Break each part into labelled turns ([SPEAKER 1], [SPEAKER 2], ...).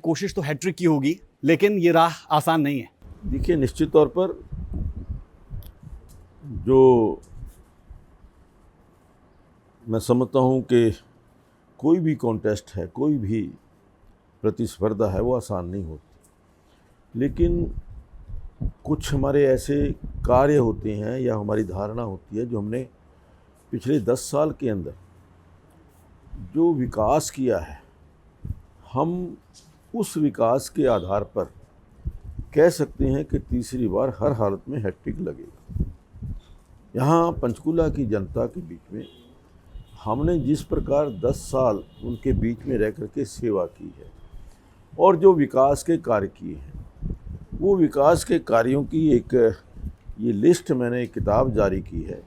[SPEAKER 1] कोशिश तो हैट्रिक की होगी, लेकिन ये राह आसान नहीं है।
[SPEAKER 2] देखिए, निश्चित तौर पर जो मैं समझता हूँ कि कोई भी कॉन्टेस्ट है, कोई भी प्रतिस्पर्धा है, वो आसान नहीं होती। लेकिन कुछ हमारे ऐसे कार्य होते हैं या हमारी धारणा होती है जो हमने पिछले 10 साल के अंदर जो विकास किया है, हम उस विकास के आधार पर कह सकते हैं कि तीसरी बार हर हालत में हैट्रिक लगेगा। यहाँ पंचकूला की जनता के बीच में हमने जिस प्रकार 10 साल उनके बीच में रह कर के सेवा की है और जो विकास के कार्य किए हैं, वो विकास के कार्यों की एक ये लिस्ट मैंने एक किताब जारी की है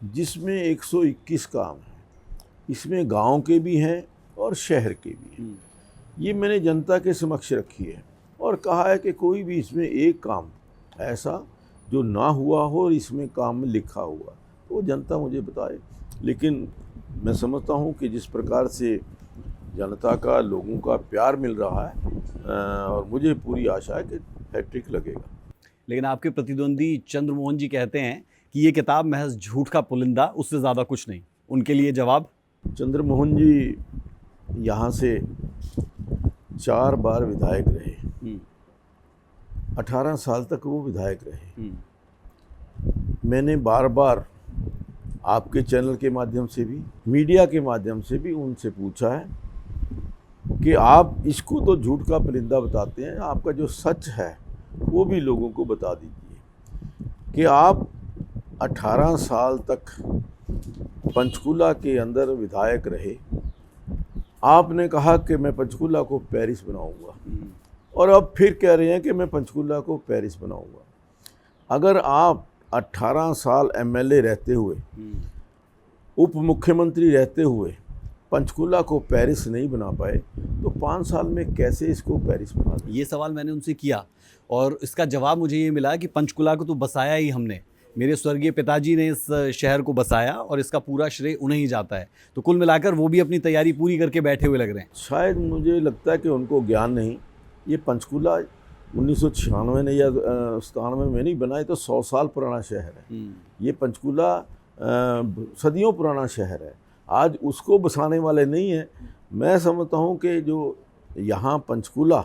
[SPEAKER 2] जिसमें 121 काम हैं। इसमें गांव के भी हैं और शहर के भी हैं। ये मैंने जनता के समक्ष रखी है और कहा है कि कोई भी इसमें एक काम ऐसा जो ना हुआ हो और इसमें काम में लिखा हुआ तो वो जनता मुझे बताए। लेकिन मैं समझता हूँ कि जिस प्रकार से जनता का, लोगों का प्यार मिल रहा है और मुझे पूरी आशा है कि हैट्रिक लगेगा।
[SPEAKER 1] लेकिन आपके प्रतिद्वंदी चंद्रमोहन जी कहते हैं कि ये किताब महज झूठ का पुलिंदा, उससे ज़्यादा कुछ नहीं। उनके लिए जवाब?
[SPEAKER 2] चंद्रमोहन जी यहाँ से 4 बार विधायक रहे, 18 साल तक वो विधायक रहे। मैंने बार बार आपके चैनल के माध्यम से भी, मीडिया के माध्यम से भी उनसे पूछा है कि आप इसको तो झूठ का परिंदा बताते हैं, आपका जो सच है वो भी लोगों को बता दीजिए कि आप 18 साल तक पंचकूला के अंदर विधायक रहे। आपने कहा कि मैं पंचकूला को पेरिस बनाऊंगा और अब फिर कह रहे हैं कि मैं पंचकूला को पेरिस बनाऊंगा। अगर आप 18 साल एमएलए रहते हुए, उप मुख्यमंत्री रहते हुए पंचकूला को पेरिस नहीं बना पाए तो 5 साल में कैसे इसको पेरिस बना दें?
[SPEAKER 1] ये सवाल मैंने उनसे किया और इसका जवाब मुझे ये मिला कि पंचकूला को तो बसाया ही हमने, मेरे स्वर्गीय पिताजी ने इस शहर को बसाया और इसका पूरा श्रेय उन्हें ही जाता है। तो कुल मिलाकर वो भी अपनी तैयारी पूरी करके बैठे हुए लग रहे हैं।
[SPEAKER 2] शायद मुझे लगता है कि उनको ज्ञान नहीं। ये पंचकूला 1996 ने या 97 में नहीं बनाए तो 100 साल पुराना शहर है। ये पंचकूला सदियों पुराना शहर है, आज उसको बसाने वाले नहीं हैं। मैं समझता हूँ कि जो यहाँ पंचकूला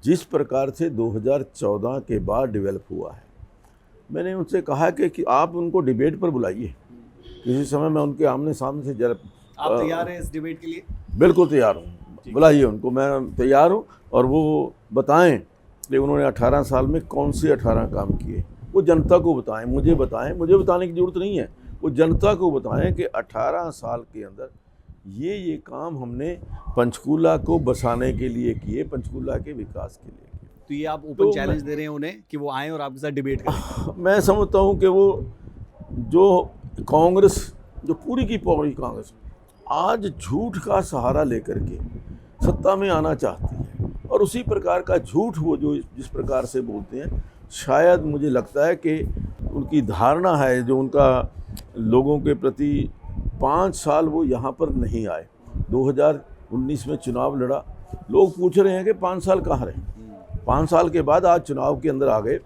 [SPEAKER 2] जिस प्रकार से 2014 के बाद डेवलप हुआ है, मैंने उनसे कहा कि आप उनको डिबेट पर बुलाइए किसी समय, मैं उनके आमने सामने से जरा।
[SPEAKER 1] आप तैयार हैं इस डिबेट के लिए?
[SPEAKER 2] बिल्कुल तैयार हूँ, बुलाइए उनको, मैं तैयार हूँ। और वो बताएं कि उन्होंने 18 साल में कौन से 18 काम किए, वो जनता को बताएं, मुझे बताएं। मुझे बताने की ज़रूरत नहीं है, वो जनता को बताएं कि 18 साल के अंदर ये काम हमने पंचकूला को बसाने के लिए किए, पंचकूला के विकास के लिए।
[SPEAKER 1] तो ये आप ओपन चैलेंज दे रहे हैं उन्हें कि वो आएँ और आपके साथ डिबेट करें?
[SPEAKER 2] मैं समझता हूँ कि वो जो कांग्रेस, जो पूरी की पूरी कांग्रेस आज झूठ का सहारा लेकर के सत्ता में आना चाहती है और उसी प्रकार का झूठ वो जो जिस प्रकार से बोलते हैं, शायद मुझे लगता है कि उनकी धारणा है जो उनका लोगों के प्रति 5 साल वो यहाँ पर नहीं आए। 2019 में चुनाव लड़ा, लोग पूछ रहे हैं कि 5 साल कहाँ रहे। 5 साल के बाद आज चुनाव के अंदर आ गए।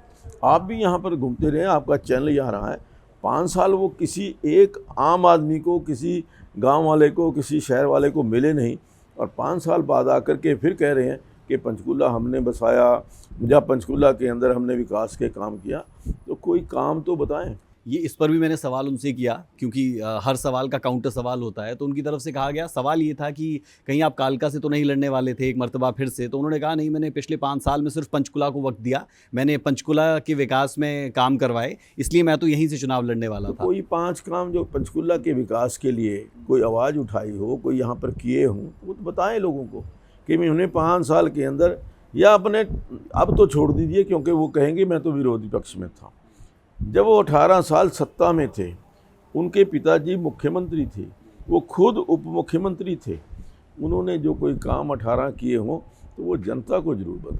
[SPEAKER 2] आप भी यहाँ पर घूमते रहे, आपका चैनल यहाँ रहा है। 5 साल वो किसी एक आम आदमी को, किसी गांव वाले को, किसी शहर वाले को मिले नहीं और 5 साल बाद आकर के फिर कह रहे हैं कि पंचकूला हमने बसाया या पंचकूला के अंदर हमने विकास के काम किया। तो कोई काम तो बताएं।
[SPEAKER 1] ये इस पर भी मैंने सवाल उनसे किया क्योंकि हर सवाल का काउंटर सवाल होता है। तो उनकी तरफ से कहा गया, सवाल ये था कि कहीं आप कालका से तो नहीं लड़ने वाले थे एक मर्तबा फिर से? तो उन्होंने कहा नहीं, मैंने पिछले 5 साल में सिर्फ पंचकूला को वक्त दिया, मैंने पंचकूला के विकास में काम करवाए, इसलिए मैं तो यहीं से चुनाव लड़ने वाला था।
[SPEAKER 2] कोई 5 काम जो पंचकूला के विकास के लिए कोई आवाज़ उठाई हो, कोई यहाँ पर किए हों, वो तो बताएं लोगों को कि मैं उन्हें 5 साल के अंदर, या अपने अब तो छोड़ दीजिए क्योंकि वो कहेंगे मैं तो विरोधी पक्ष में था। जब वो 18 साल सत्ता में थे, उनके पिताजी मुख्यमंत्री थे, वो खुद उप मुख्यमंत्री थे, उन्होंने जो कोई काम 18 किए हों तो वो जनता को जरूर बताएं।